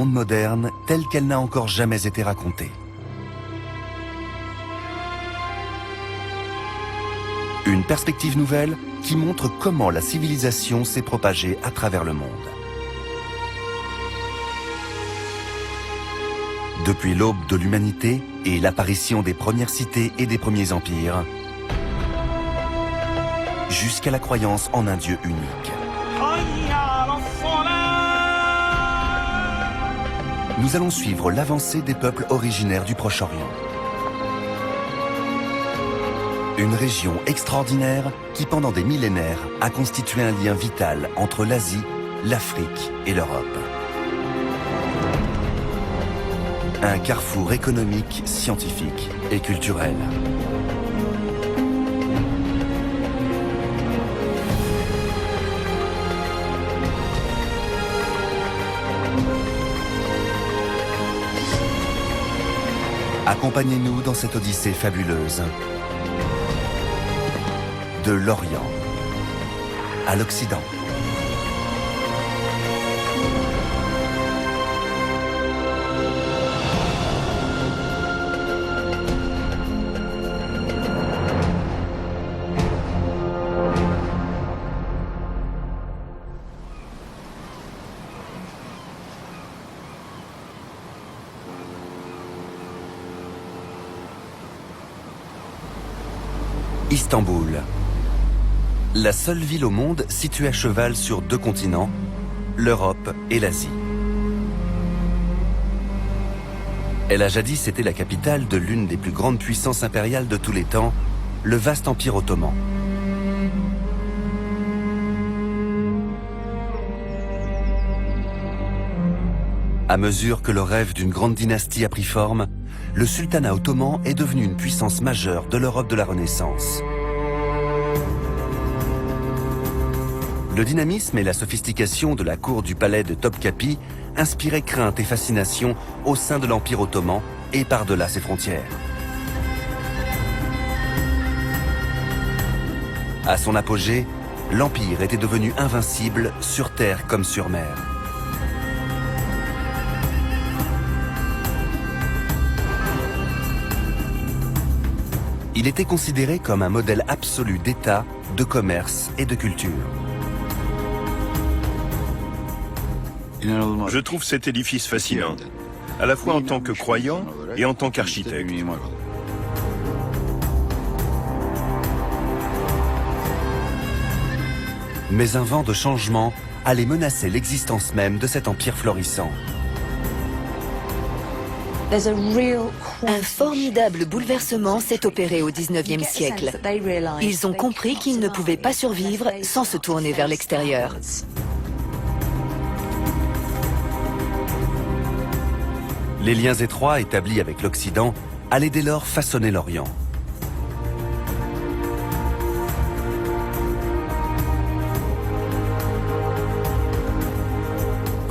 monde moderne telle qu'elle n'a encore jamais été racontée. Une perspective nouvelle qui montre comment la civilisation s'est propagée à travers le monde. Depuis l'aube de l'humanité et l'apparition des premières cités et des premiers empires, jusqu'à la croyance en un Dieu unique. Nous allons suivre l'avancée des peuples originaires du Proche-Orient. Une région extraordinaire qui, pendant des millénaires, a constitué un lien vital entre l'Asie, l'Afrique et l'Europe. Un carrefour économique, scientifique et culturel. Accompagnez-nous dans cette odyssée fabuleuse. De l'Orient à l'Occident. Istanbul. La seule ville au monde située à cheval sur deux continents, l'Europe et l'Asie. Elle a jadis été la capitale de l'une des plus grandes puissances impériales de tous les temps, le vaste Empire ottoman. À mesure que le rêve d'une grande dynastie a pris forme, le sultanat ottoman est devenu une puissance majeure de l'Europe de la Renaissance. Le dynamisme et la sophistication de la cour du palais de Topkapi inspiraient crainte et fascination au sein de l'Empire ottoman et par-delà ses frontières. À son apogée, l'Empire était devenu invincible sur terre comme sur mer. Il était considéré comme un modèle absolu d'État, de commerce et de culture. Je trouve cet édifice fascinant, à la fois en tant que croyant et en tant qu'architecte. Mais un vent de changement allait menacer l'existence même de cet empire florissant. Un formidable bouleversement s'est opéré au XIXe siècle. Ils ont compris qu'ils ne pouvaient pas survivre sans se tourner vers l'extérieur. Les liens étroits établis avec l'Occident allaient dès lors façonner l'Orient.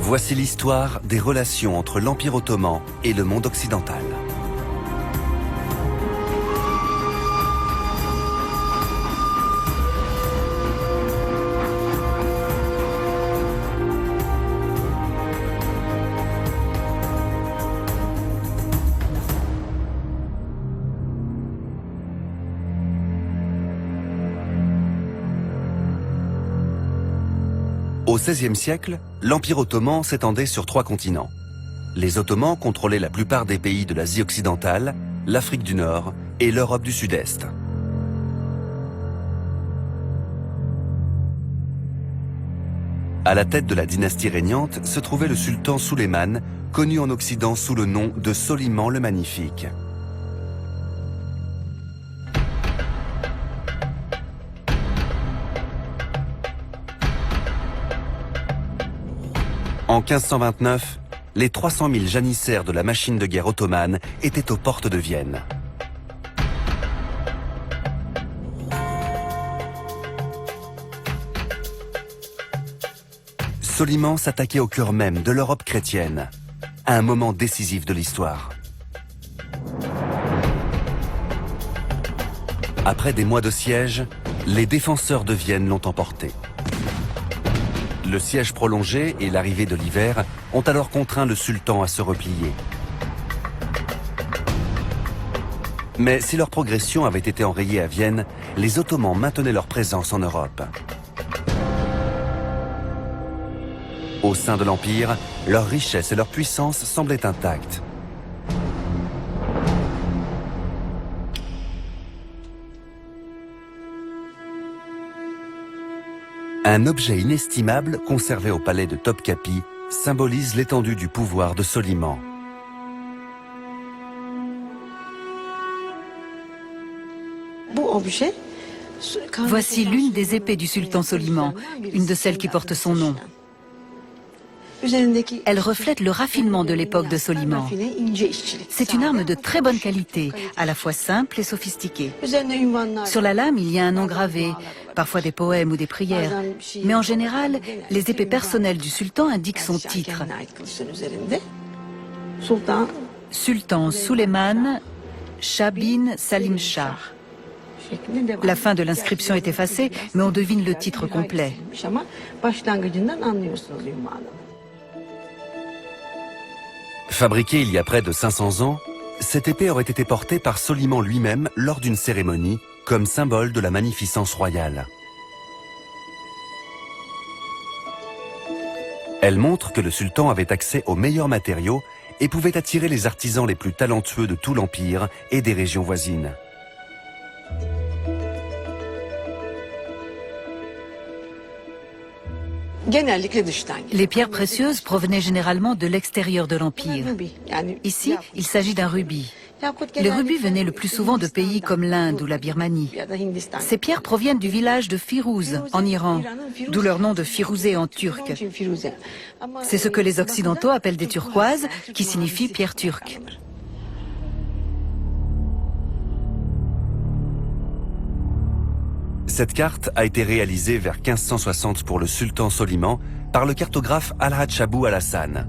Voici l'histoire des relations entre l'Empire ottoman et le monde occidental. Au XVIe siècle, l'Empire ottoman s'étendait sur 3 continents. Les Ottomans contrôlaient la plupart des pays de l'Asie occidentale, l'Afrique du Nord et l'Europe du Sud-Est. À la tête de la dynastie régnante se trouvait le sultan Sulayman, connu en Occident sous le nom de Soliman le Magnifique. En 1529, les 300 000 janissaires de la machine de guerre ottomane étaient aux portes de Vienne. Soliman s'attaquait au cœur même de l'Europe chrétienne, à un moment décisif de l'histoire. Après des mois de siège, les défenseurs de Vienne l'ont emporté. Le siège prolongé et l'arrivée de l'hiver ont alors contraint le sultan à se replier. Mais si leur progression avait été enrayée à Vienne, les Ottomans maintenaient leur présence en Europe. Au sein de l'Empire, leur richesse et leur puissance semblaient intactes. Un objet inestimable conservé au palais de Topkapi symbolise l'étendue du pouvoir de Soliman. Voici l'une des épées du sultan Soliman, une de celles qui porte son nom. Elle reflète le raffinement de l'époque de Soliman. C'est une arme de très bonne qualité, à la fois simple et sophistiquée. Sur la lame, il y a un nom gravé, parfois des poèmes ou des prières. Mais en général, les épées personnelles du sultan indiquent son titre. Sultan Süleyman Shah bin Salim Shah. La fin de l'inscription est effacée, mais on devine le titre complet. Fabriquée il y a près de 500 ans, cette épée aurait été portée par Soliman lui-même lors d'une cérémonie, comme symbole de la magnificence royale. Elle montre que le sultan avait accès aux meilleurs matériaux et pouvait attirer les artisans les plus talentueux de tout l'Empire et des régions voisines. Les pierres précieuses provenaient généralement de l'extérieur de l'Empire. Ici, il s'agit d'un rubis. Les rubis venaient le plus souvent de pays comme l'Inde ou la Birmanie. Ces pierres proviennent du village de Firouz, en Iran, d'où leur nom de Firouzé en turc. C'est ce que les Occidentaux appellent des turquoises, qui signifie pierre turque. Cette carte a été réalisée vers 1560 pour le sultan Soliman par le cartographe Al-Hatchabou Al-Hassan.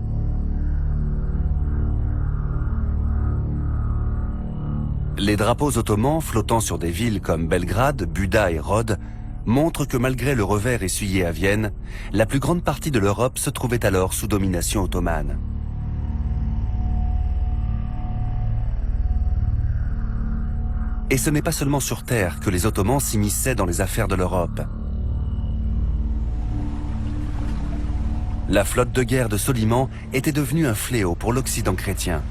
Les drapeaux ottomans flottant sur des villes comme Belgrade, Buda et Rhodes montrent que malgré le revers essuyé à Vienne, la plus grande partie de l'Europe se trouvait alors sous domination ottomane. Et ce n'est pas seulement sur terre que les Ottomans s'immisçaient dans les affaires de l'Europe. La flotte de guerre de Soliman était devenue un fléau pour l'Occident chrétien.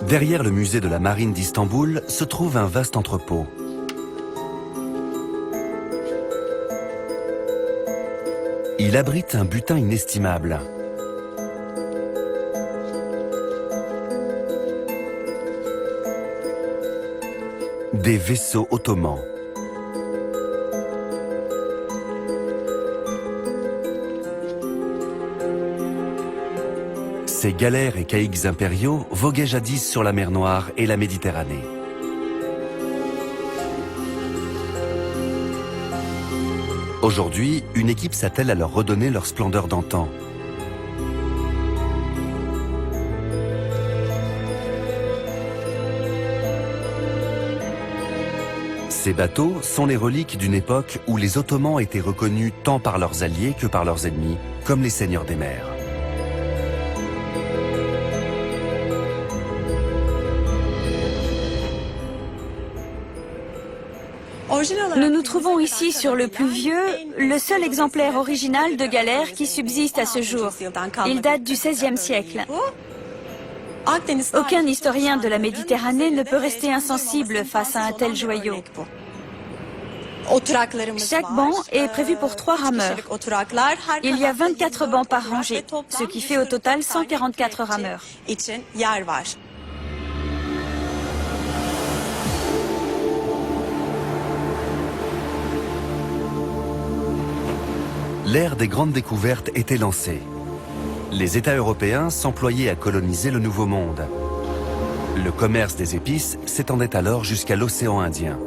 Derrière le musée de la marine d'Istanbul se trouve un vaste entrepôt. Il abrite un butin inestimable. Des vaisseaux ottomans. Ces galères et caïques impériaux voguaient jadis sur la mer Noire et la Méditerranée. Aujourd'hui, une équipe s'attelle à leur redonner leur splendeur d'antan. Ces bateaux sont les reliques d'une époque où les Ottomans étaient reconnus tant par leurs alliés que par leurs ennemis, comme les seigneurs des mers. Nous nous trouvons ici sur le plus vieux, le seul exemplaire original de galère qui subsiste à ce jour. Il date du XVIe siècle. Aucun historien de la Méditerranée ne peut rester insensible face à un tel joyau. Chaque banc est prévu pour 3 rameurs. Il y a 24 bancs par rangée, ce qui fait au total 144 rameurs. L'ère des grandes découvertes était lancée. Les États européens s'employaient à coloniser le Nouveau Monde. Le commerce des épices s'étendait alors jusqu'à l'océan Indien.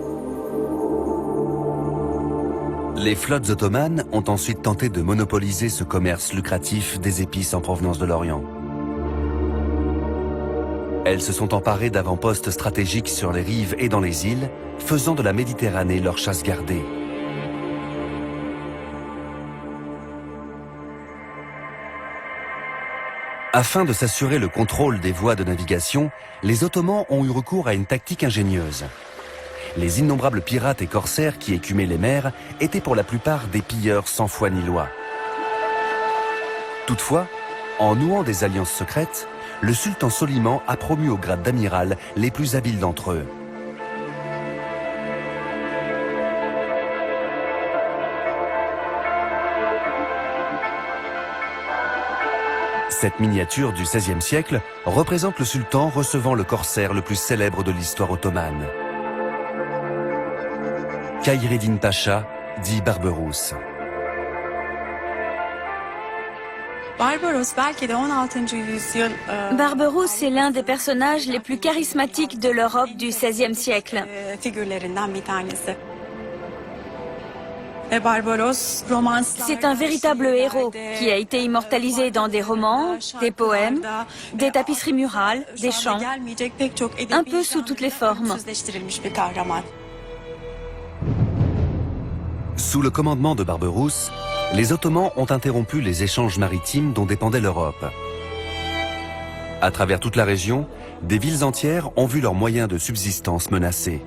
Les flottes ottomanes ont ensuite tenté de monopoliser ce commerce lucratif des épices en provenance de l'Orient. Elles se sont emparées d'avant-postes stratégiques sur les rives et dans les îles, faisant de la Méditerranée leur chasse gardée. Afin de s'assurer le contrôle des voies de navigation, les Ottomans ont eu recours à une tactique ingénieuse. Les innombrables pirates et corsaires qui écumaient les mers étaient pour la plupart des pilleurs sans foi ni loi. Toutefois, en nouant des alliances secrètes, le sultan Soliman a promu au grade d'amiral les plus habiles d'entre eux. Cette miniature du XVIe siècle représente le sultan recevant le corsaire le plus célèbre de l'histoire ottomane. Khayreddin Pacha, dit Barberousse. Barberousse est l'un des personnages les plus charismatiques de l'Europe du XVIe siècle. C'est un véritable héros qui a été immortalisé dans des romans, des poèmes, des tapisseries murales, des chants, un peu sous toutes les formes. Sous le commandement de Barberousse, les Ottomans ont interrompu les échanges maritimes dont dépendait l'Europe. À travers toute la région, des villes entières ont vu leurs moyens de subsistance menacés.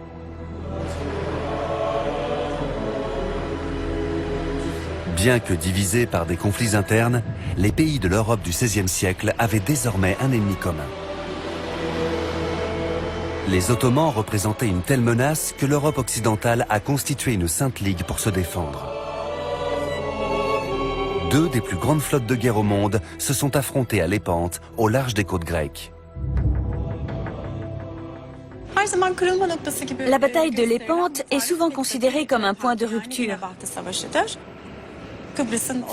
Bien que divisés par des conflits internes, les pays de l'Europe du XVIe siècle avaient désormais un ennemi commun. Les Ottomans représentaient une telle menace que l'Europe occidentale a constitué une sainte ligue pour se défendre. Deux des plus grandes flottes de guerre au monde se sont affrontées à Lépante, au large des côtes grecques. La bataille de Lépante est souvent considérée comme un point de rupture.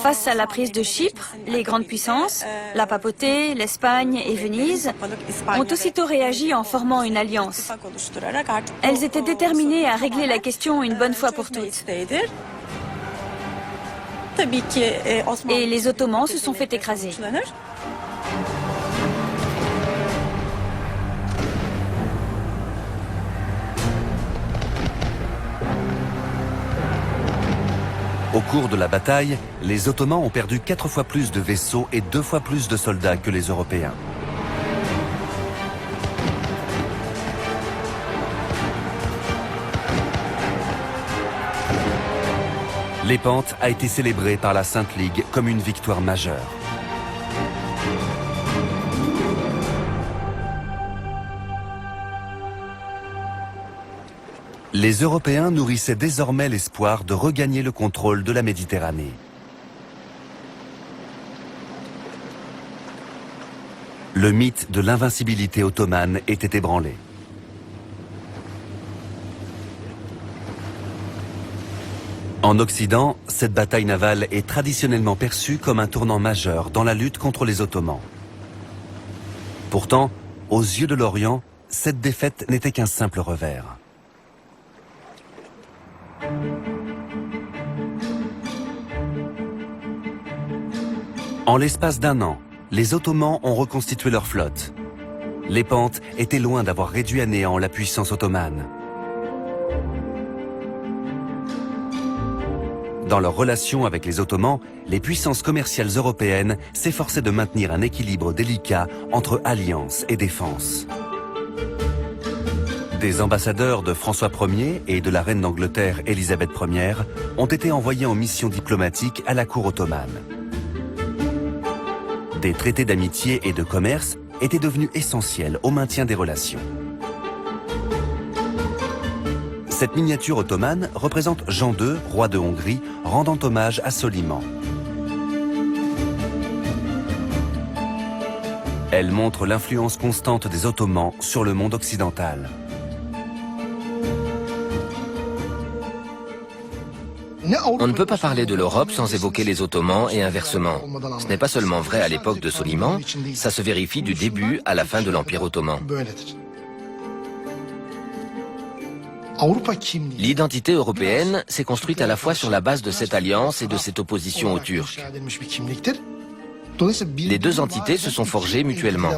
Face à la prise de Chypre, les grandes puissances, la papauté, l'Espagne et Venise, ont aussitôt réagi en formant une alliance. Elles étaient déterminées à régler la question une bonne fois pour toutes. Et les Ottomans se sont fait écraser. Au cours de la bataille, les Ottomans ont perdu 4 fois plus de vaisseaux et 2 fois plus de soldats que les Européens. Lépante a été célébrée par la Sainte Ligue comme une victoire majeure. Les Européens nourrissaient désormais l'espoir de regagner le contrôle de la Méditerranée. Le mythe de l'invincibilité ottomane était ébranlé. En Occident, cette bataille navale est traditionnellement perçue comme un tournant majeur dans la lutte contre les Ottomans. Pourtant, aux yeux de l'Orient, cette défaite n'était qu'un simple revers. En l'espace d'un an, les Ottomans ont reconstitué leur flotte. Lépante était loin d'avoir réduit à néant la puissance ottomane. Dans leurs relations avec les Ottomans, les puissances commerciales européennes s'efforçaient de maintenir un équilibre délicat entre alliance et défense. Des ambassadeurs de François Ier et de la reine d'Angleterre Élisabeth Ier ont été envoyés en mission diplomatique à la cour ottomane. Des traités d'amitié et de commerce étaient devenus essentiels au maintien des relations. Cette miniature ottomane représente Jean II, roi de Hongrie, rendant hommage à Soliman. Elle montre l'influence constante des Ottomans sur le monde occidental. On ne peut pas parler de l'Europe sans évoquer les Ottomans et inversement. Ce n'est pas seulement vrai à l'époque de Soliman, ça se vérifie du début à la fin de l'Empire ottoman. L'identité européenne s'est construite à la fois sur la base de cette alliance et de cette opposition aux Turcs. Les deux entités se sont forgées mutuellement.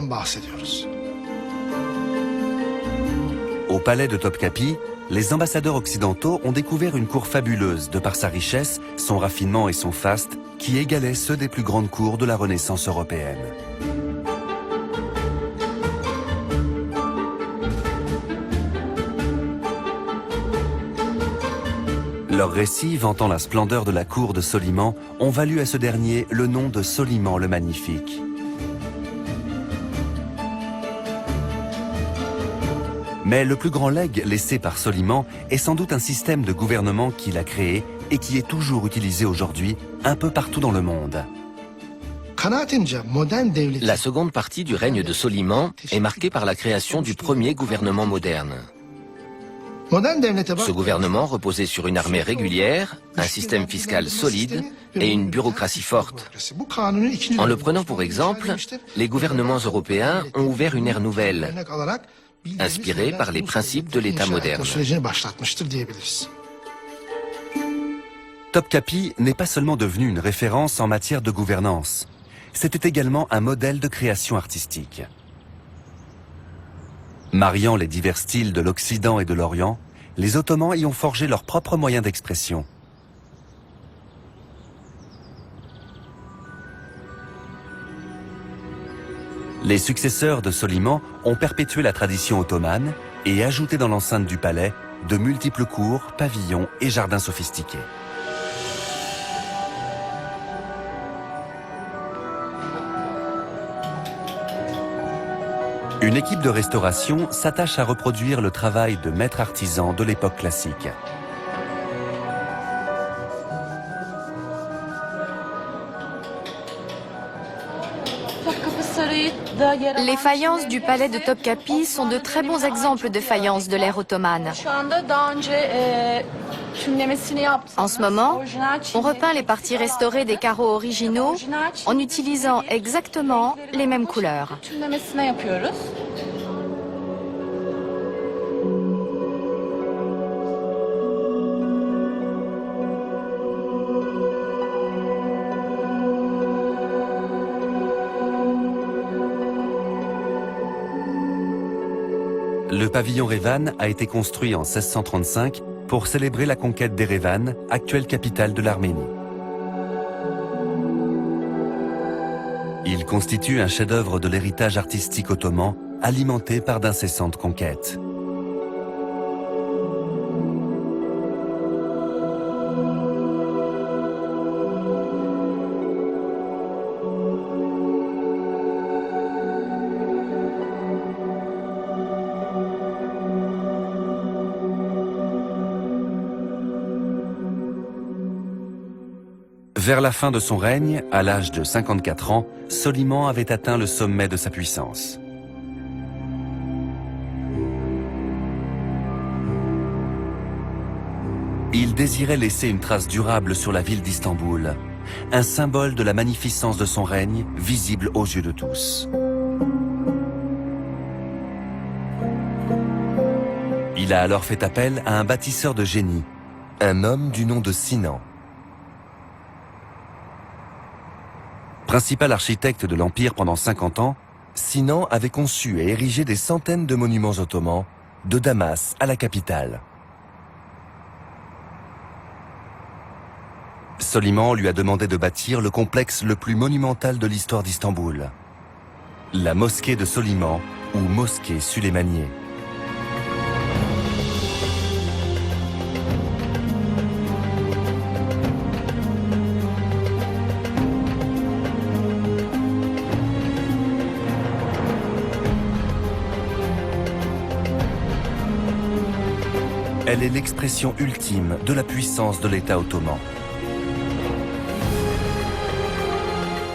Au palais de Topkapi, les ambassadeurs occidentaux ont découvert une cour fabuleuse de par sa richesse, son raffinement et son faste, qui égalaient ceux des plus grandes cours de la Renaissance européenne. Leurs récits vantant la splendeur de la cour de Soliman ont valu à ce dernier le nom de Soliman le Magnifique. Mais le plus grand legs laissé par Soliman est sans doute un système de gouvernement qu'il a créé et qui est toujours utilisé aujourd'hui un peu partout dans le monde. La seconde partie du règne de Soliman est marquée par la création du premier gouvernement moderne. Ce gouvernement reposait sur une armée régulière, un système fiscal solide et une bureaucratie forte. En le prenant pour exemple, les gouvernements européens ont ouvert une ère nouvelle, inspirée par les principes de l'État moderne. Topkapi n'est pas seulement devenu une référence en matière de gouvernance, c'était également un modèle de création artistique. Mariant les divers styles de l'Occident et de l'Orient, les Ottomans y ont forgé leurs propres moyens d'expression. Les successeurs de Soliman ont perpétué la tradition ottomane et ajouté dans l'enceinte du palais de multiples cours, pavillons et jardins sophistiqués. Une équipe de restauration s'attache à reproduire le travail de maîtres artisans de l'époque classique. Les faïences du palais de Topkapi sont de très bons exemples de faïences de l'ère ottomane. En ce moment, on repeint les parties restaurées des carreaux originaux en utilisant exactement les mêmes couleurs. Le pavillon Revan a été construit en 1635 pour célébrer la conquête d'Erevan, actuelle capitale de l'Arménie. Il constitue un chef-d'œuvre de l'héritage artistique ottoman, alimenté par d'incessantes conquêtes. Vers la fin de son règne, à l'âge de 54 ans, Soliman avait atteint le sommet de sa puissance. Il désirait laisser une trace durable sur la ville d'Istanbul, un symbole de la magnificence de son règne, visible aux yeux de tous. Il a alors fait appel à un bâtisseur de génie, un homme du nom de Sinan. Principal architecte de l'Empire pendant 50 ans, Sinan avait conçu et érigé des centaines de monuments ottomans, de Damas à la capitale. Soliman lui a demandé de bâtir le complexe le plus monumental de l'histoire d'Istanbul, la mosquée de Soliman ou mosquée Süleymaniyye. Elle est l'expression ultime de la puissance de l'État ottoman.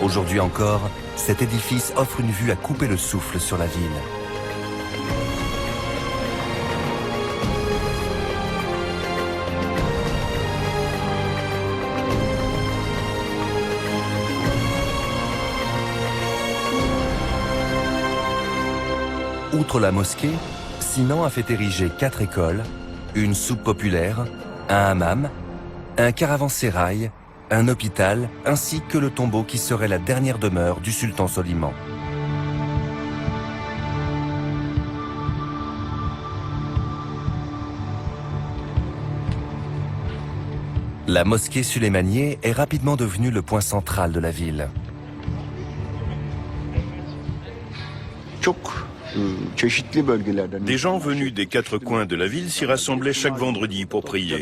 Aujourd'hui encore, cet édifice offre une vue à couper le souffle sur la ville. Outre la mosquée, Sinan a fait ériger 4 écoles, une soupe populaire, un hammam, un caravansérail, un hôpital, ainsi que le tombeau qui serait la dernière demeure du sultan Soliman. La mosquée Süleymaniyye est rapidement devenue le point central de la ville. Des gens venus des quatre coins de la ville s'y rassemblaient chaque vendredi pour prier.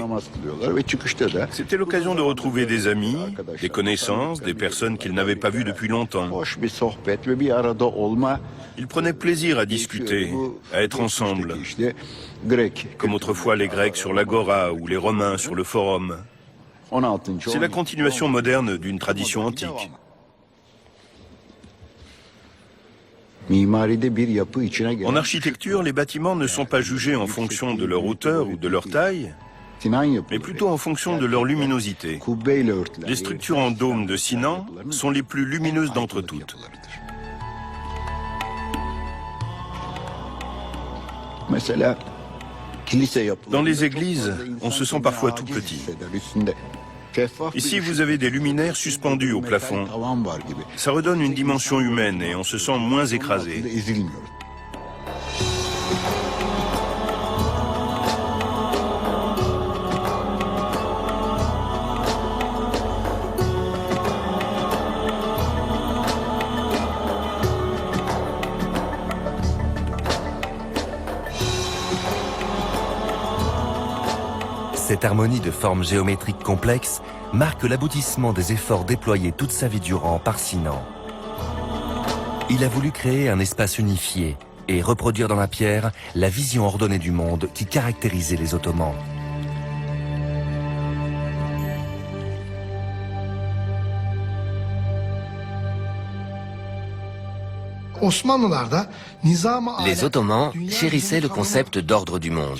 C'était l'occasion de retrouver des amis, des connaissances, des personnes qu'ils n'avaient pas vues depuis longtemps. Ils prenaient plaisir à discuter, à être ensemble, comme autrefois les Grecs sur l'Agora ou les Romains sur le Forum. C'est la continuation moderne d'une tradition antique. En architecture, les bâtiments ne sont pas jugés en fonction de leur hauteur ou de leur taille, mais plutôt en fonction de leur luminosité. Les structures en dôme de Sinan sont les plus lumineuses d'entre toutes. Dans les églises, on se sent parfois tout petit. Ici, vous avez des luminaires suspendus au plafond. Ça redonne une dimension humaine et on se sent moins écrasé. Cette harmonie de formes géométriques complexes marque l'aboutissement des efforts déployés toute sa vie durant par Sinan. Il a voulu créer un espace unifié et reproduire dans la pierre la vision ordonnée du monde qui caractérisait les Ottomans. Les Ottomans chérissaient le concept d'ordre du monde.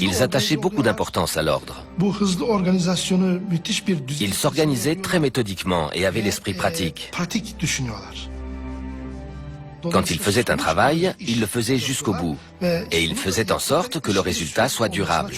Ils attachaient beaucoup d'importance à l'ordre. Ils s'organisaient très méthodiquement et avaient l'esprit pratique. Quand ils faisaient un travail, ils le faisaient jusqu'au bout. Et ils faisaient en sorte que le résultat soit durable.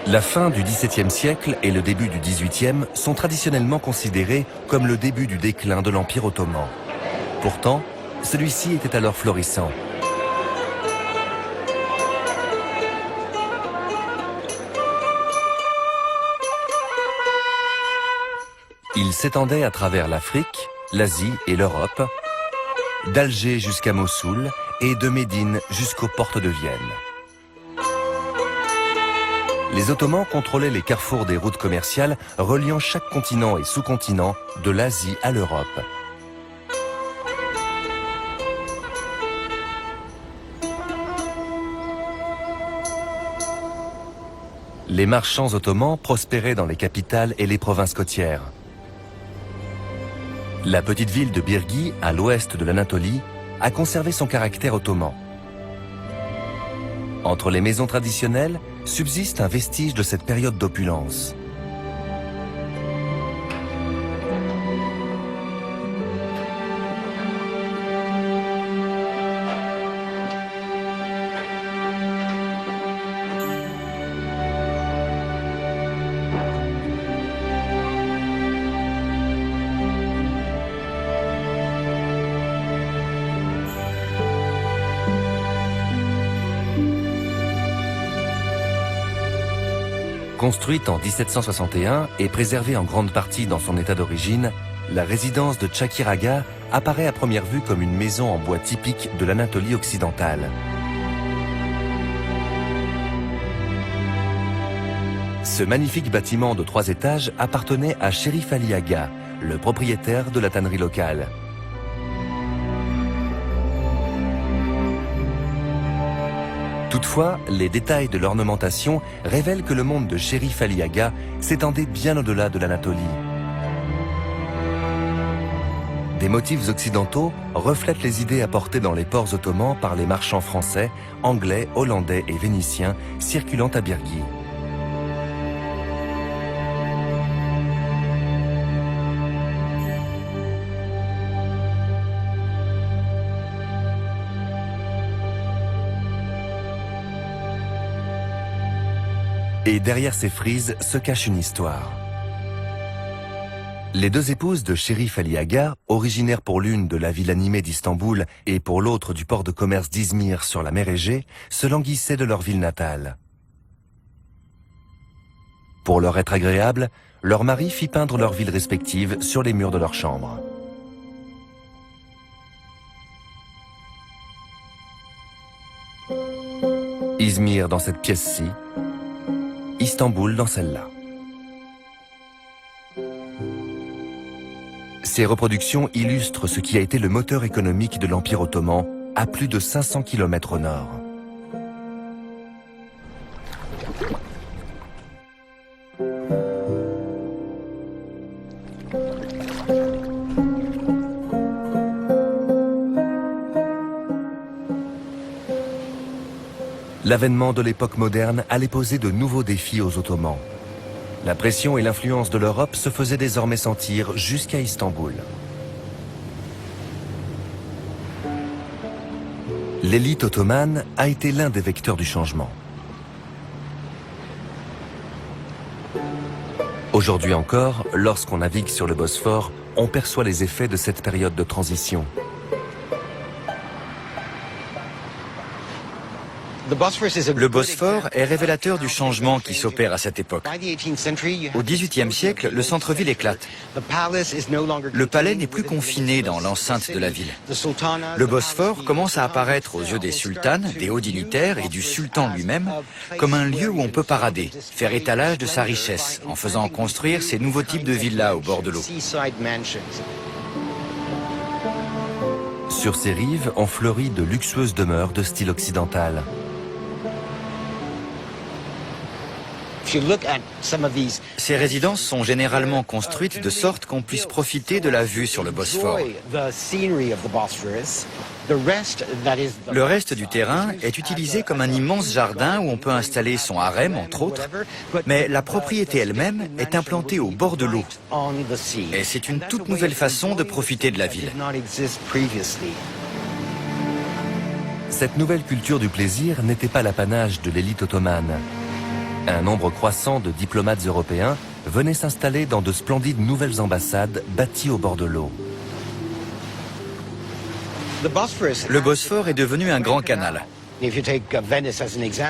La fin du XVIIe siècle et le début du XVIIIe sont traditionnellement considérés comme le début du déclin de l'Empire ottoman. Pourtant, celui-ci était alors florissant. Il s'étendait à travers l'Afrique, l'Asie et l'Europe, d'Alger jusqu'à Mossoul et de Médine jusqu'aux portes de Vienne. Les Ottomans contrôlaient les carrefours des routes commerciales reliant chaque continent et sous-continent de l'Asie à l'Europe. Les marchands ottomans prospéraient dans les capitales et les provinces côtières. La petite ville de Birgi, à l'ouest de l'Anatolie, a conservé son caractère ottoman. Entre les maisons traditionnelles, subsiste un vestige de cette période d'opulence. Construite en 1761 et préservée en grande partie dans son état d'origine, la résidence de Çakır Aga apparaît à première vue comme une maison en bois typique de l'Anatolie occidentale. Ce magnifique bâtiment de 3 étages appartenait à Şerif Ali Aga, le propriétaire de la tannerie locale. Toutefois, les détails de l'ornementation révèlent que le monde de Şerif Ali Aga s'étendait bien au-delà de l'Anatolie. Des motifs occidentaux reflètent les idées apportées dans les ports ottomans par les marchands français, anglais, hollandais et vénitiens circulant à Birgi. Et derrière ces frises se cache une histoire. Les deux épouses de Şerif Ali Aga, originaires pour l'une de la ville animée d'Istanbul et pour l'autre du port de commerce d'Izmir sur la mer Égée, se languissaient de leur ville natale. Pour leur être agréable, leur mari fit peindre leurs villes respectives sur les murs de leur chambre. Izmir dans cette pièce-ci, Istanbul dans celle-là. Ces reproductions illustrent ce qui a été le moteur économique de l'Empire ottoman à plus de 500 km au nord. L'avènement de l'époque moderne allait poser de nouveaux défis aux Ottomans. La pression et l'influence de l'Europe se faisaient désormais sentir jusqu'à Istanbul. L'élite ottomane a été l'un des vecteurs du changement. Aujourd'hui encore, lorsqu'on navigue sur le Bosphore, on perçoit les effets de cette période de transition. Le Bosphore est révélateur du changement qui s'opère à cette époque. Au XVIIIe siècle, le centre-ville éclate. Le palais n'est plus confiné dans l'enceinte de la ville. Le Bosphore commence à apparaître aux yeux des sultanes, des hauts dignitaires et du sultan lui-même comme un lieu où on peut parader, faire étalage de sa richesse, en faisant construire ces nouveaux types de villas au bord de l'eau. Sur ces rives ont fleuri de luxueuses demeures de style occidental. Ces résidences sont généralement construites de sorte qu'on puisse profiter de la vue sur le Bosphore. Le reste du terrain est utilisé comme un immense jardin où on peut installer son harem, entre autres, mais la propriété elle-même est implantée au bord de l'eau. Et c'est une toute nouvelle façon de profiter de la ville. Cette nouvelle culture du plaisir n'était pas l'apanage de l'élite ottomane. Un nombre croissant de diplomates européens venaient s'installer dans de splendides nouvelles ambassades bâties au bord de l'eau. Le Bosphore est devenu un grand canal.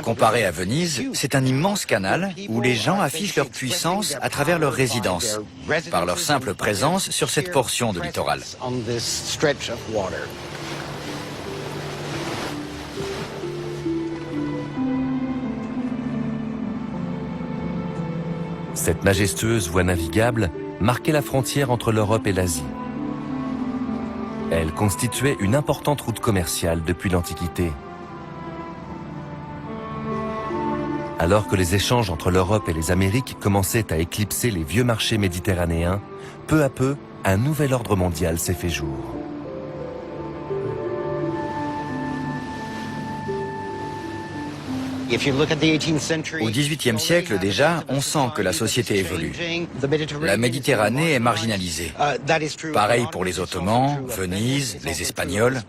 Comparé à Venise, c'est un immense canal où les gens affichent leur puissance à travers leur résidence, par leur simple présence sur cette portion de littoral. Cette majestueuse voie navigable marquait la frontière entre l'Europe et l'Asie. Elle constituait une importante route commerciale depuis l'Antiquité. Alors que les échanges entre l'Europe et les Amériques commençaient à éclipser les vieux marchés méditerranéens, peu à peu, un nouvel ordre mondial s'est fait jour. Au XVIIIe siècle déjà, on sent que la société évolue. La Méditerranée est marginalisée. Pareil pour les Ottomans, Venise, les Espagnols.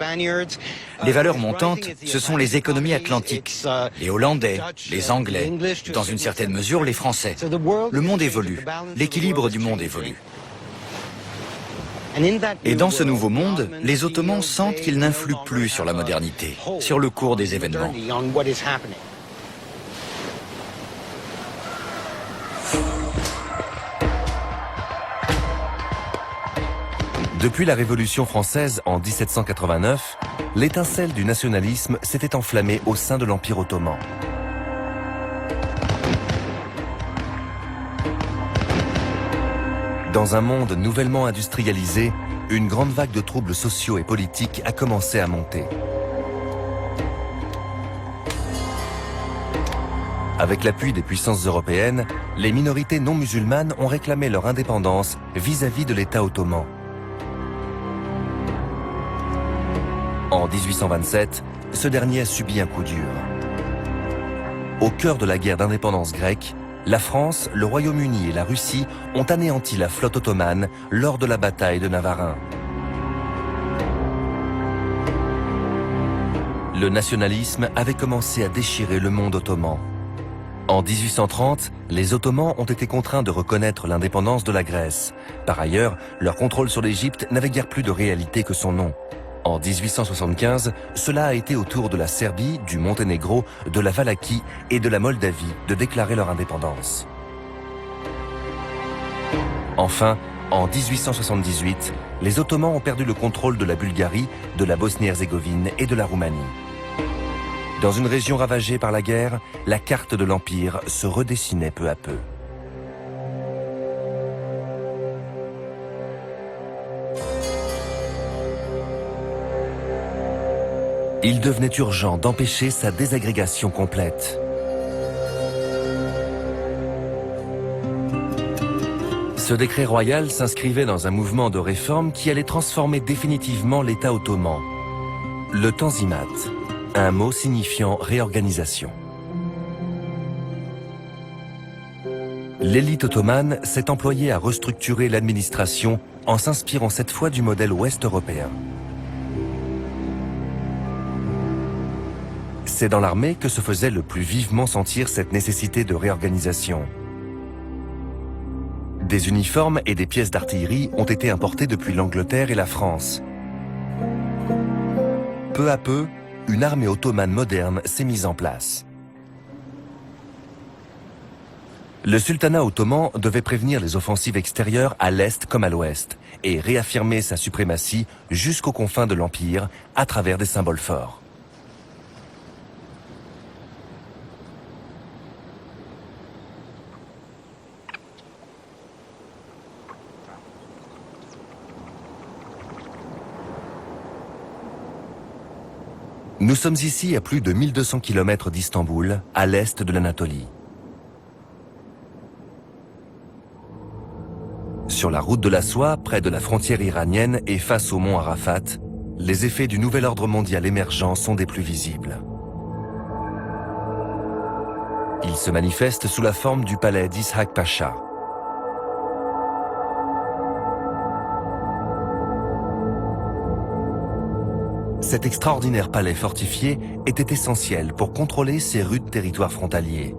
Les valeurs montantes, ce sont les économies atlantiques, les Hollandais, les Anglais, dans une certaine mesure les Français. Le monde évolue, l'équilibre du monde évolue. Et dans ce nouveau monde, les Ottomans sentent qu'ils n'influent plus sur la modernité, sur le cours des événements. Depuis la Révolution française en 1789, l'étincelle du nationalisme s'était enflammée au sein de l'Empire ottoman. Dans un monde nouvellement industrialisé, une grande vague de troubles sociaux et politiques a commencé à monter. Avec l'appui des puissances européennes, les minorités non musulmanes ont réclamé leur indépendance vis-à-vis de l'État ottoman. En 1827, ce dernier a subi un coup dur. Au cœur de la guerre d'indépendance grecque, la France, le Royaume-Uni et la Russie ont anéanti la flotte ottomane lors de la bataille de Navarin. Le nationalisme avait commencé à déchirer le monde ottoman. En 1830, les Ottomans ont été contraints de reconnaître l'indépendance de la Grèce. Par ailleurs, leur contrôle sur l'Égypte n'avait guère plus de réalité que son nom. En 1875, cela a été au tour de la Serbie, du Monténégro, de la Valaquie et de la Moldavie de déclarer leur indépendance. Enfin, en 1878, les Ottomans ont perdu le contrôle de la Bulgarie, de la Bosnie-Herzégovine et de la Roumanie. Dans une région ravagée par la guerre, la carte de l'Empire se redessinait peu à peu. Il devenait urgent d'empêcher sa désagrégation complète. Ce décret royal s'inscrivait dans un mouvement de réforme qui allait transformer définitivement l'État ottoman. Le Tanzimat, un mot signifiant réorganisation. L'élite ottomane s'est employée à restructurer l'administration en s'inspirant cette fois du modèle ouest-européen. C'est dans l'armée que se faisait le plus vivement sentir cette nécessité de réorganisation. Des uniformes et des pièces d'artillerie ont été importés depuis l'Angleterre et la France. Peu à peu, une armée ottomane moderne s'est mise en place. Le sultanat ottoman devait prévenir les offensives extérieures à l'est comme à l'ouest et réaffirmer sa suprématie jusqu'aux confins de l'Empire à travers des symboles forts. Nous sommes ici à plus de 1200 km d'Istanbul, à l'est de l'Anatolie. Sur la route de la soie, près de la frontière iranienne et face au mont Arafat, les effets du nouvel ordre mondial émergent sont des plus visibles. Ils se manifestent sous la forme du palais d'Ishak Pacha. Cet extraordinaire palais fortifié était essentiel pour contrôler ces rudes territoires frontaliers.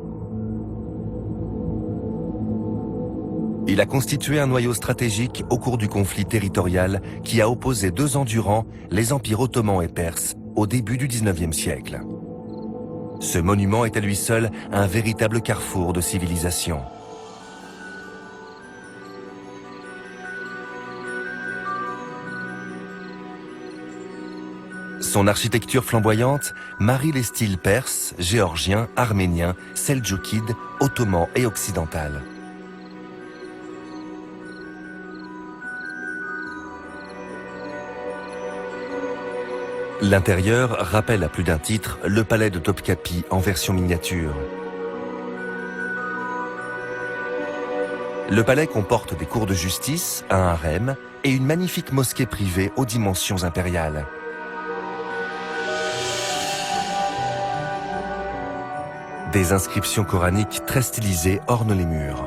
Il a constitué un noyau stratégique au cours du conflit territorial qui a opposé 2 ans durant les empires ottomans et perses au début du XIXe siècle. Ce monument est à lui seul un véritable carrefour de civilisation. Son architecture flamboyante marie les styles perses, géorgiens, arméniens, seldjoukides, ottomans et occidentales. L'intérieur rappelle à plus d'un titre le palais de Topkapi en version miniature. Le palais comporte des cours de justice, un harem et une magnifique mosquée privée aux dimensions impériales. Des inscriptions coraniques très stylisées ornent les murs.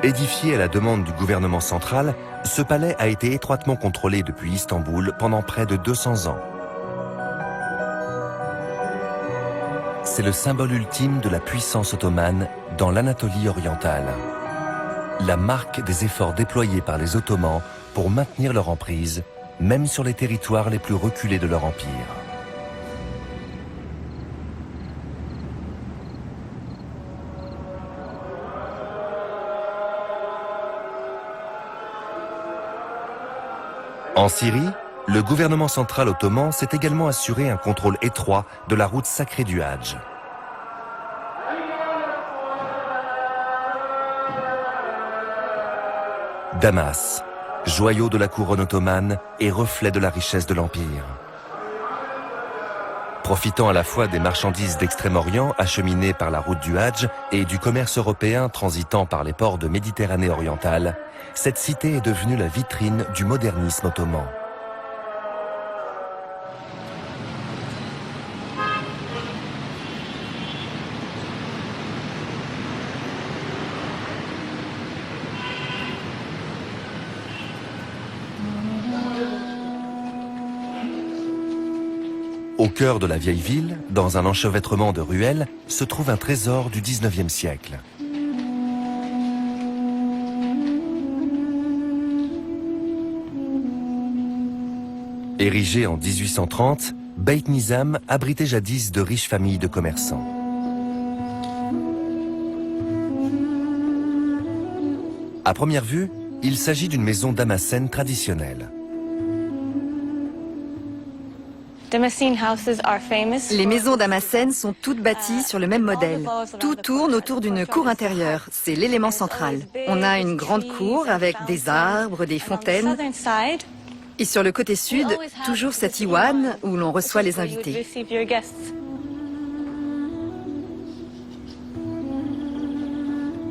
Édifié à la demande du gouvernement central, ce palais a été étroitement contrôlé depuis Istanbul pendant près de 200 ans. C'est le symbole ultime de la puissance ottomane dans l'Anatolie orientale. La marque des efforts déployés par les Ottomans pour maintenir leur emprise, même sur les territoires les plus reculés de leur empire. En Syrie, le gouvernement central ottoman s'est également assuré un contrôle étroit de la route sacrée du Hadj. Damas, joyau de la couronne ottomane et reflet de la richesse de l'Empire. Profitant à la fois des marchandises d'Extrême-Orient acheminées par la route du Hadj et du commerce européen transitant par les ports de Méditerranée orientale, cette cité est devenue la vitrine du modernisme ottoman. Au cœur de la vieille ville, dans un enchevêtrement de ruelles, se trouve un trésor du 19e siècle. Érigé en 1830, Beit Nizam abritait jadis de riches familles de commerçants. À première vue, il s'agit d'une maison damascène traditionnelle. Les maisons damascènes sont toutes bâties sur le même modèle. Tout tourne autour d'une cour intérieure, c'est l'élément central. On a une grande cour avec des arbres, des fontaines. Et sur le côté sud, toujours cet iwan où l'on reçoit les invités.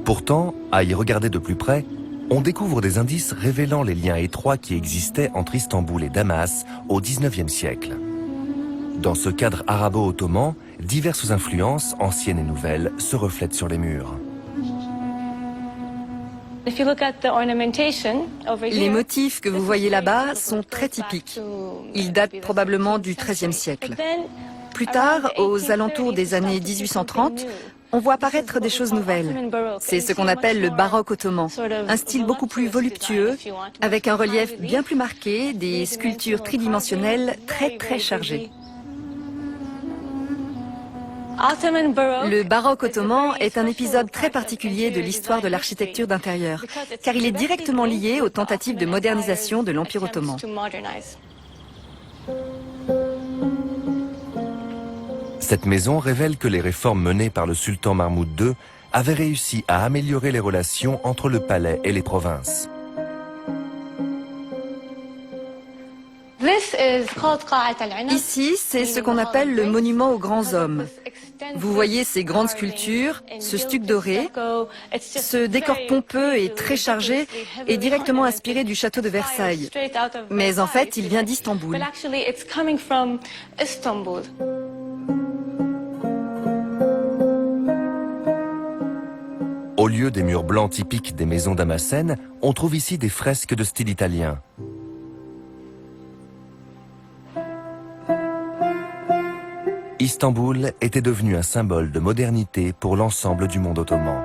Pourtant, à y regarder de plus près, on découvre des indices révélant les liens étroits qui existaient entre Istanbul et Damas au 19e siècle. Dans ce cadre arabo-ottoman, diverses influences, anciennes et nouvelles, se reflètent sur les murs. Les motifs que vous voyez là-bas sont très typiques. Ils datent probablement du XIIIe siècle. Plus tard, aux alentours des années 1830, on voit apparaître des choses nouvelles. C'est ce qu'on appelle le baroque ottoman, un style beaucoup plus voluptueux, avec un relief bien plus marqué, des sculptures tridimensionnelles très chargées. Le baroque ottoman est un épisode très particulier de l'histoire de l'architecture d'intérieur, car il est directement lié aux tentatives de modernisation de l'Empire ottoman. Cette maison révèle que les réformes menées par le sultan Mahmoud II avaient réussi à améliorer les relations entre le palais et les provinces. Ici, c'est ce qu'on appelle le monument aux grands hommes. Vous voyez ces grandes sculptures, ce stuc doré, ce décor pompeux et très chargé est directement inspiré du château de Versailles. Mais en fait, il vient d'Istanbul. Au lieu des murs blancs typiques des maisons damascènes, on trouve ici des fresques de style italien. Istanbul était devenu un symbole de modernité pour l'ensemble du monde ottoman.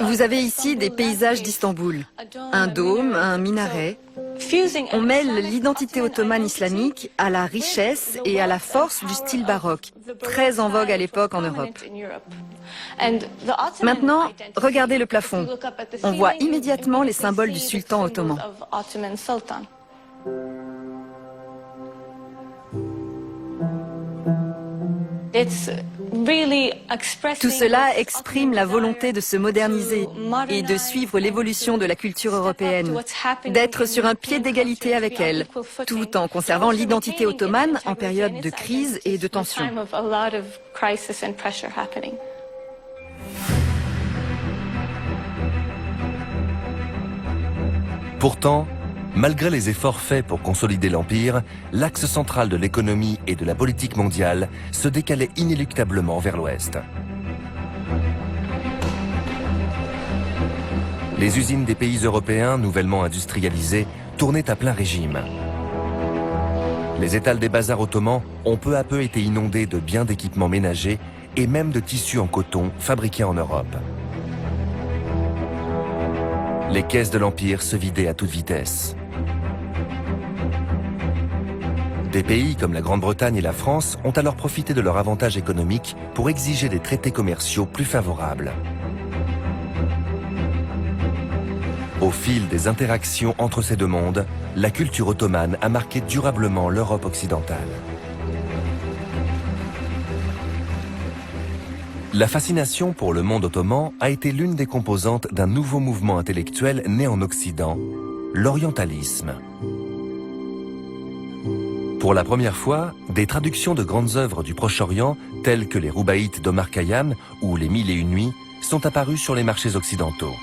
Vous avez ici des paysages d'Istanbul, un dôme, un minaret. On mêle l'identité ottomane islamique à la richesse et à la force du style baroque, très en vogue à l'époque en Europe. Maintenant, regardez le plafond. On voit immédiatement les symboles du sultan ottoman. Tout cela exprime la volonté de se moderniser et de suivre l'évolution de la culture européenne, d'être sur un pied d'égalité avec elle, tout en conservant l'identité ottomane en période de crise et de tension. Pourtant, malgré les efforts faits pour consolider l'Empire, l'axe central de l'économie et de la politique mondiale se décalait inéluctablement vers l'Ouest. Les usines des pays européens, nouvellement industrialisées, tournaient à plein régime. Les étals des bazars ottomans ont peu à peu été inondés de biens d'équipements ménagers et même de tissus en coton fabriqués en Europe. Les caisses de l'Empire se vidaient à toute vitesse. Des pays comme la Grande-Bretagne et la France ont alors profité de leur avantage économique pour exiger des traités commerciaux plus favorables. Au fil des interactions entre ces deux mondes, la culture ottomane a marqué durablement l'Europe occidentale. La fascination pour le monde ottoman a été l'une des composantes d'un nouveau mouvement intellectuel né en Occident, l'orientalisme. Pour la première fois, des traductions de grandes œuvres du Proche-Orient, telles que les Roubaïtes d'Omar Khayyam ou les Mille et une nuits, sont apparues sur les marchés occidentaux.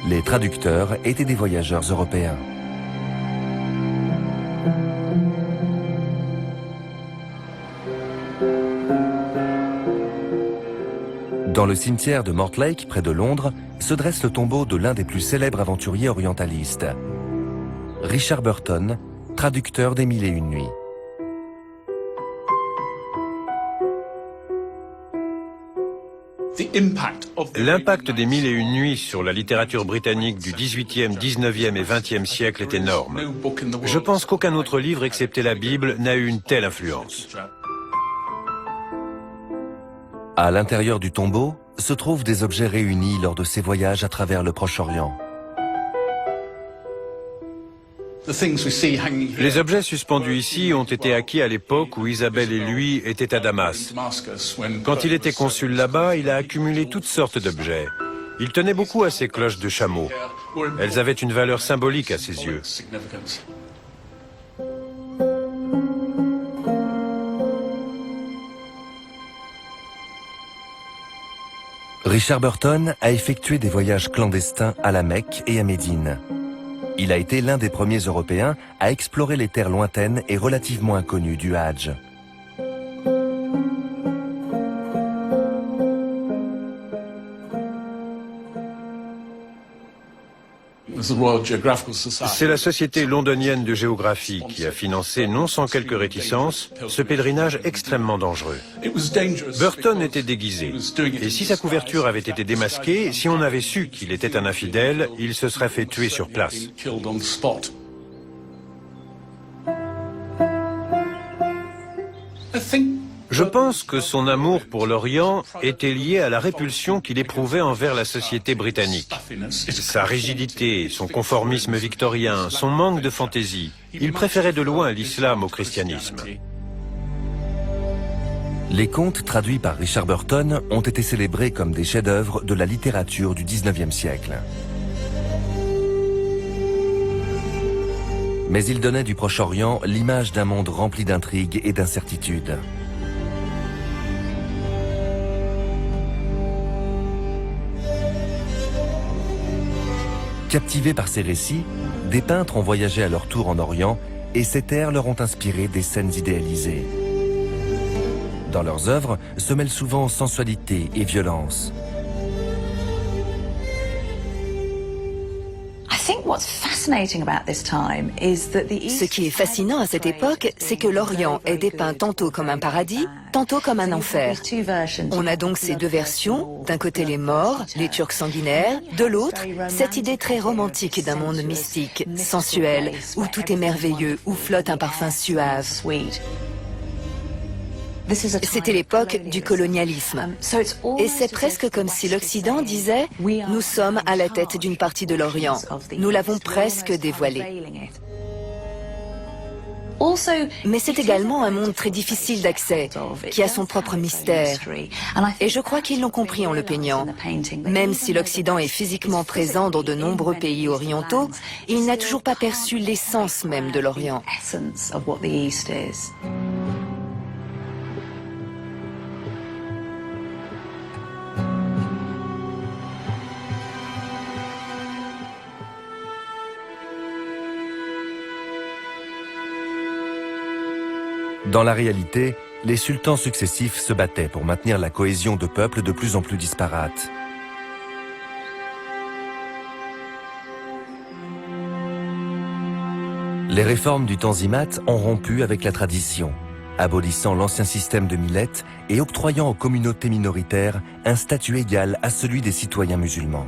Les traducteurs étaient des voyageurs européens. Dans le cimetière de Mortlake, près de Londres, se dresse le tombeau de l'un des plus célèbres aventuriers orientalistes. Richard Burton, traducteur des Mille et une nuits. L'impact des Mille et une nuits sur la littérature britannique du XVIIIe, XIXe et XXe siècle est énorme. Je pense qu'aucun autre livre, excepté la Bible, n'a eu une telle influence. À l'intérieur du tombeau se trouvent des objets réunis lors de ses voyages à travers le Proche-Orient. Les objets suspendus ici ont été acquis à l'époque où Isabelle et lui étaient à Damas. Quand il était consul là-bas, il a accumulé toutes sortes d'objets. Il tenait beaucoup à ses cloches de chameau. Elles avaient une valeur symbolique à ses yeux. Richard Burton a effectué des voyages clandestins à la Mecque et à Médine. Il a été l'un des premiers Européens à explorer les terres lointaines et relativement inconnues du Hadj. C'est la Société londonienne de géographie qui a financé, non sans quelques réticences, ce pèlerinage extrêmement dangereux. Burton était déguisé, et si sa couverture avait été démasquée, si on avait su qu'il était un infidèle, il se serait fait tuer sur place. Je pense que son amour pour l'Orient était lié à la répulsion qu'il éprouvait envers la société britannique. Sa rigidité, son conformisme victorien, son manque de fantaisie. Il préférait de loin l'islam au christianisme. Les contes traduits par Richard Burton ont été célébrés comme des chefs-d'œuvre de la littérature du XIXe siècle. Mais ils donnaient du Proche-Orient l'image d'un monde rempli d'intrigues et d'incertitudes. Captivés par ces récits, des peintres ont voyagé à leur tour en Orient et ces terres leur ont inspiré des scènes idéalisées. Dans leurs œuvres se mêlent souvent sensualité et violence. Ce qui est fascinant à cette époque, c'est que l'Orient est dépeint tantôt comme un paradis, tantôt comme un enfer. On a donc ces deux versions, d'un côté les morts, les Turcs sanguinaires, de l'autre, cette idée très romantique d'un monde mystique, sensuel, où tout est merveilleux, où flotte un parfum suave. C'était l'époque du colonialisme. Et c'est presque comme si l'Occident disait « Nous sommes à la tête d'une partie de l'Orient. Nous l'avons presque dévoilé. » Mais c'est également un monde très difficile d'accès, qui a son propre mystère. Et je crois qu'ils l'ont compris en le peignant. Même si l'Occident est physiquement présent dans de nombreux pays orientaux, il n'a toujours pas perçu l'essence même de l'Orient. Dans la réalité, les sultans successifs se battaient pour maintenir la cohésion de peuples de plus en plus disparates. Les réformes du Tanzimat ont rompu avec la tradition, abolissant l'ancien système de Millet et octroyant aux communautés minoritaires un statut égal à celui des citoyens musulmans.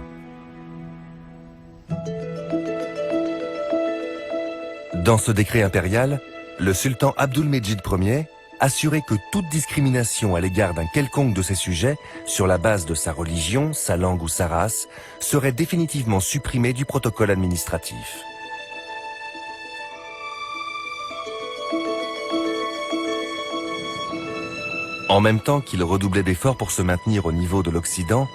Dans ce décret impérial, le sultan Abdulmejid Ier assurait que toute discrimination à l'égard d'un quelconque de ses sujets, sur la base de sa religion, sa langue ou sa race, serait définitivement supprimée du protocole administratif. En même temps qu'ils redoublaient d'efforts pour se maintenir au niveau de l'Occident,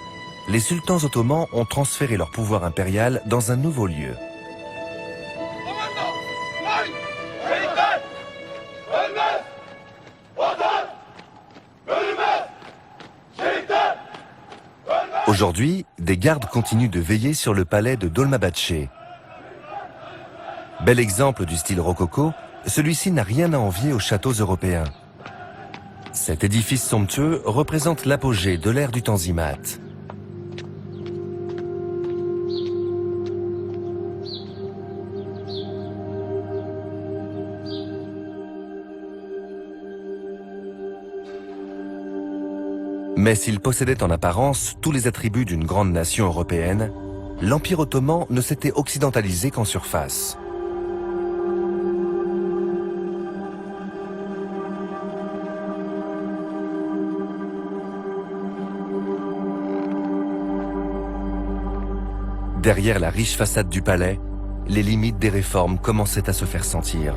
les sultans ottomans ont transféré leur pouvoir impérial dans un nouveau lieu. Aujourd'hui, des gardes continuent de veiller sur le palais de Dolmabahçe. Bel exemple du style rococo, celui-ci n'a rien à envier aux châteaux européens. Cet édifice somptueux représente l'apogée de l'ère du Tanzimat. Mais s'il possédait en apparence tous les attributs d'une grande nation européenne, l'Empire ottoman ne s'était occidentalisé qu'en surface. Derrière la riche façade du palais, les limites des réformes commençaient à se faire sentir.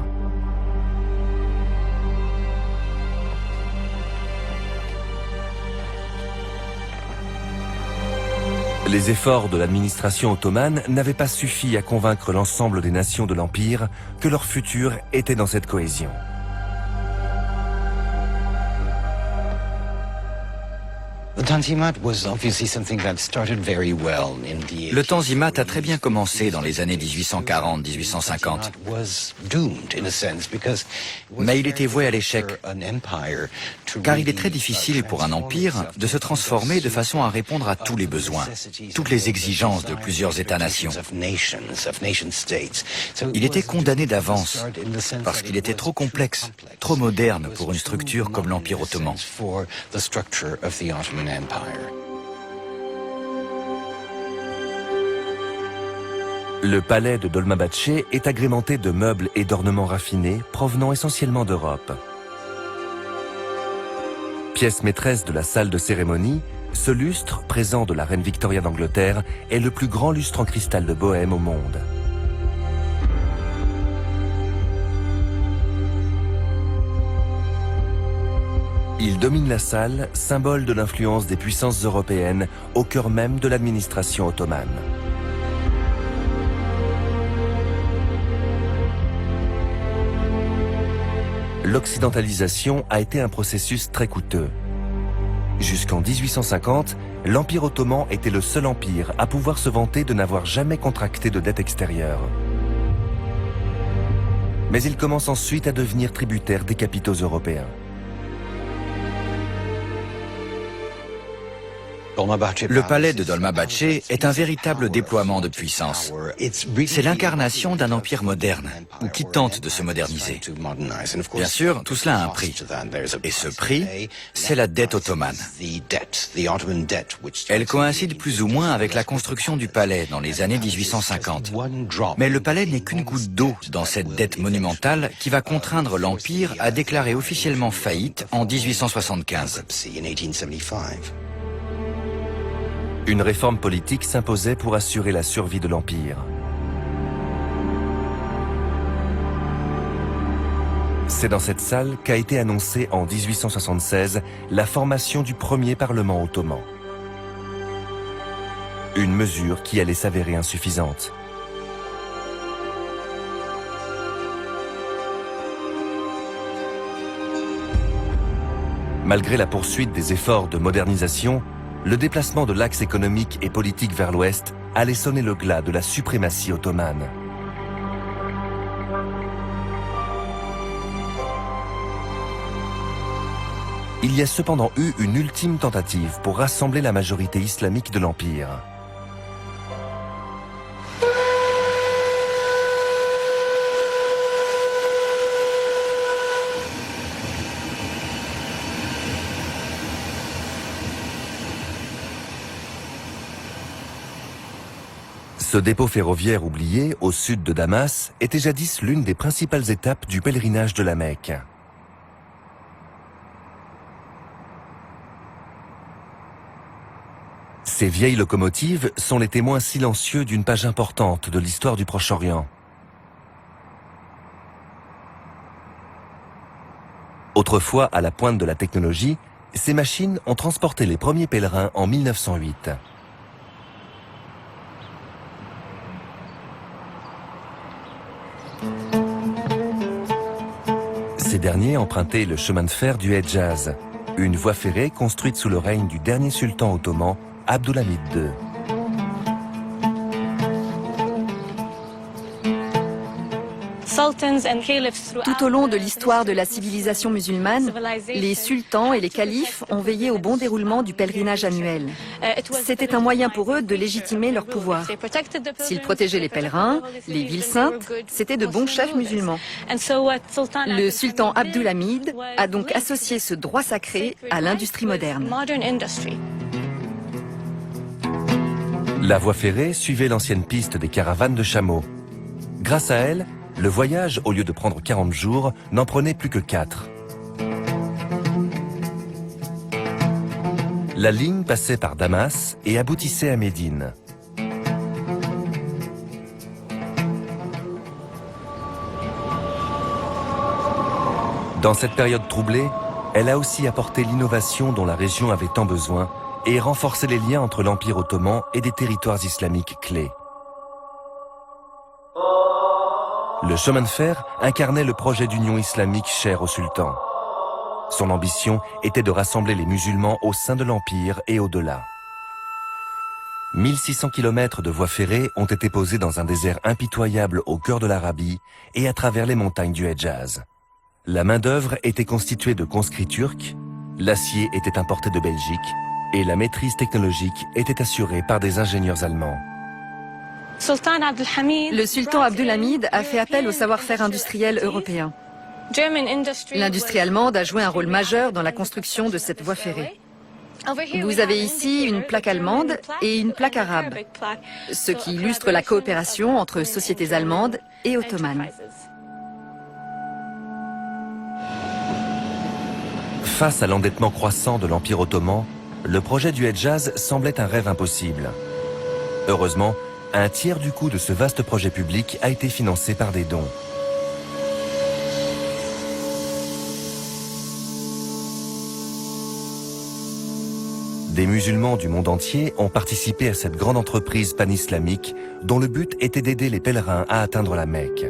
Les efforts de l'administration ottomane n'avaient pas suffi à convaincre l'ensemble des nations de l'Empire que leur futur était dans cette cohésion. Le Tanzimat a très bien commencé dans les années 1840-1850. Mais il était voué à l'échec, car il est très difficile pour un empire de se transformer de façon à répondre à tous les besoins, toutes les exigences de plusieurs États-nations. Il était condamné d'avance, parce qu'il était trop complexe, trop moderne pour une structure comme l'Empire ottoman. Le palais de Dolmabahçe est agrémenté de meubles et d'ornements raffinés provenant essentiellement d'Europe. Pièce maîtresse de la salle de cérémonie, ce lustre, présent de la reine Victoria d'Angleterre, est le plus grand lustre en cristal de Bohême au monde. Il domine la salle, symbole de l'influence des puissances européennes au cœur même de l'administration ottomane. L'occidentalisation a été un processus très coûteux. Jusqu'en 1850, l'Empire ottoman était le seul empire à pouvoir se vanter de n'avoir jamais contracté de dette extérieure. Mais il commence ensuite à devenir tributaire des capitaux européens. Le palais de Dolmabahçe est un véritable déploiement de puissance. C'est l'incarnation d'un empire moderne, ou qui tente de se moderniser. Bien sûr, tout cela a un prix. Et ce prix, c'est la dette ottomane. Elle coïncide plus ou moins avec la construction du palais dans les années 1850. Mais le palais n'est qu'une goutte d'eau dans cette dette monumentale qui va contraindre l'Empire à déclarer officiellement faillite en 1875. Une réforme politique s'imposait pour assurer la survie de l'Empire. C'est dans cette salle qu'a été annoncée en 1876 la formation du premier Parlement ottoman. Une mesure qui allait s'avérer insuffisante. Malgré la poursuite des efforts de modernisation, le déplacement de l'axe économique et politique vers l'ouest allait sonner le glas de la suprématie ottomane. Il y a cependant eu une ultime tentative pour rassembler la majorité islamique de l'Empire. Ce dépôt ferroviaire oublié, au sud de Damas, était jadis l'une des principales étapes du pèlerinage de la Mecque. Ces vieilles locomotives sont les témoins silencieux d'une page importante de l'histoire du Proche-Orient. Autrefois à la pointe de la technologie, ces machines ont transporté les premiers pèlerins en 1908. Ces derniers empruntaient le chemin de fer du Hedjaz, une voie ferrée construite sous le règne du dernier sultan ottoman, Abdulhamid II. Tout au long de l'histoire de la civilisation musulmane, les sultans et les califes ont veillé au bon déroulement du pèlerinage annuel. C'était un moyen pour eux de légitimer leur pouvoir. S'ils protégeaient les pèlerins, les villes saintes, c'étaient de bons chefs musulmans. Le sultan Abdulhamid a donc associé ce droit sacré à l'industrie moderne. La voie ferrée suivait l'ancienne piste des caravanes de chameaux. Grâce à elle, le voyage, au lieu de prendre 40 jours, n'en prenait plus que 4. La ligne passait par Damas et aboutissait à Médine. Dans cette période troublée, elle a aussi apporté l'innovation dont la région avait tant besoin et renforcé les liens entre l'Empire ottoman et des territoires islamiques clés. Le chemin de fer incarnait le projet d'union islamique cher au sultan. Son ambition était de rassembler les musulmans au sein de l'Empire et au-delà. 1600 km de voies ferrées ont été posées dans un désert impitoyable au cœur de l'Arabie et à travers les montagnes du Hedjaz. La main-d'œuvre était constituée de conscrits turcs, l'acier était importé de Belgique et la maîtrise technologique était assurée par des ingénieurs allemands. Le sultan Abdulhamid a fait appel au savoir-faire industriel européen. L'industrie allemande a joué un rôle majeur dans la construction de cette voie ferrée. Vous avez ici une plaque allemande et une plaque arabe, ce qui illustre la coopération entre sociétés allemandes et ottomanes. Face à l'endettement croissant de l'Empire ottoman, le projet du Hedjaz semblait un rêve impossible. Heureusement, un tiers du coût de ce vaste projet public a été financé par des dons. Des musulmans du monde entier ont participé à cette grande entreprise pan-islamique dont le but était d'aider les pèlerins à atteindre la Mecque.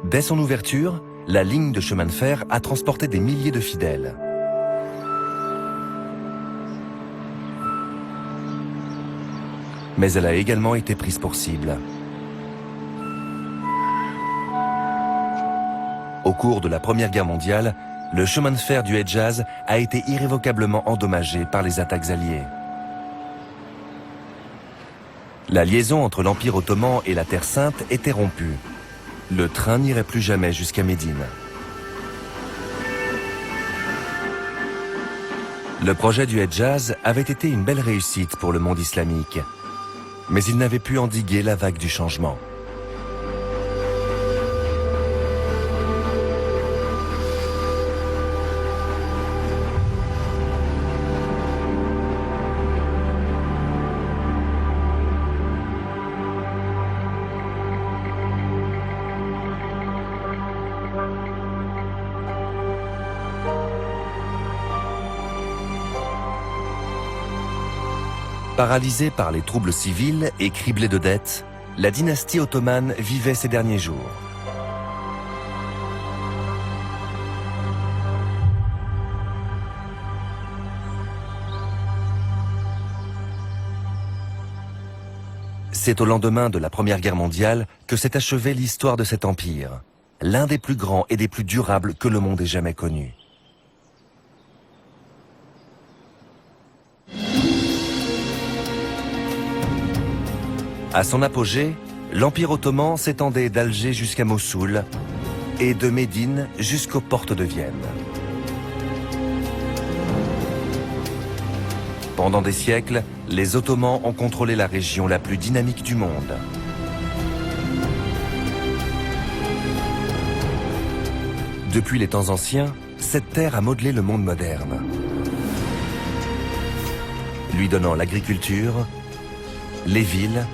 Dès son ouverture, la ligne de chemin de fer a transporté des milliers de fidèles. Mais elle a également été prise pour cible. Au cours de la Première Guerre mondiale, le chemin de fer du Hedjaz a été irrévocablement endommagé par les attaques alliées. La liaison entre l'Empire ottoman et la Terre Sainte était rompue. Le train n'irait plus jamais jusqu'à Médine. Le projet du Hedjaz avait été une belle réussite pour le monde islamique, mais il n'avait pu endiguer la vague du changement. Paralysée par les troubles civils et criblée de dettes, la dynastie ottomane vivait ses derniers jours. C'est au lendemain de la Première Guerre mondiale que s'est achevée l'histoire de cet empire, l'un des plus grands et des plus durables que le monde ait jamais connu. À son apogée, l'Empire ottoman s'étendait d'Alger jusqu'à Mossoul et de Médine jusqu'aux portes de Vienne. Pendant des siècles, les Ottomans ont contrôlé la région la plus dynamique du monde. Depuis les temps anciens, cette terre a modelé le monde moderne, lui donnant l'agriculture, les villes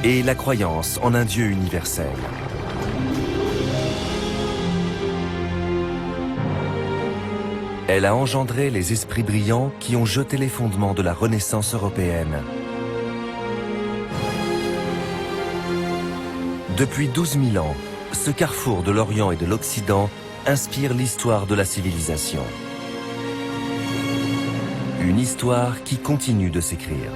et la croyance en un Dieu universel. Elle a engendré les esprits brillants qui ont jeté les fondements de la Renaissance européenne. Depuis 12 000 ans, ce carrefour de l'Orient et de l'Occident inspire l'histoire de la civilisation. Une histoire qui continue de s'écrire.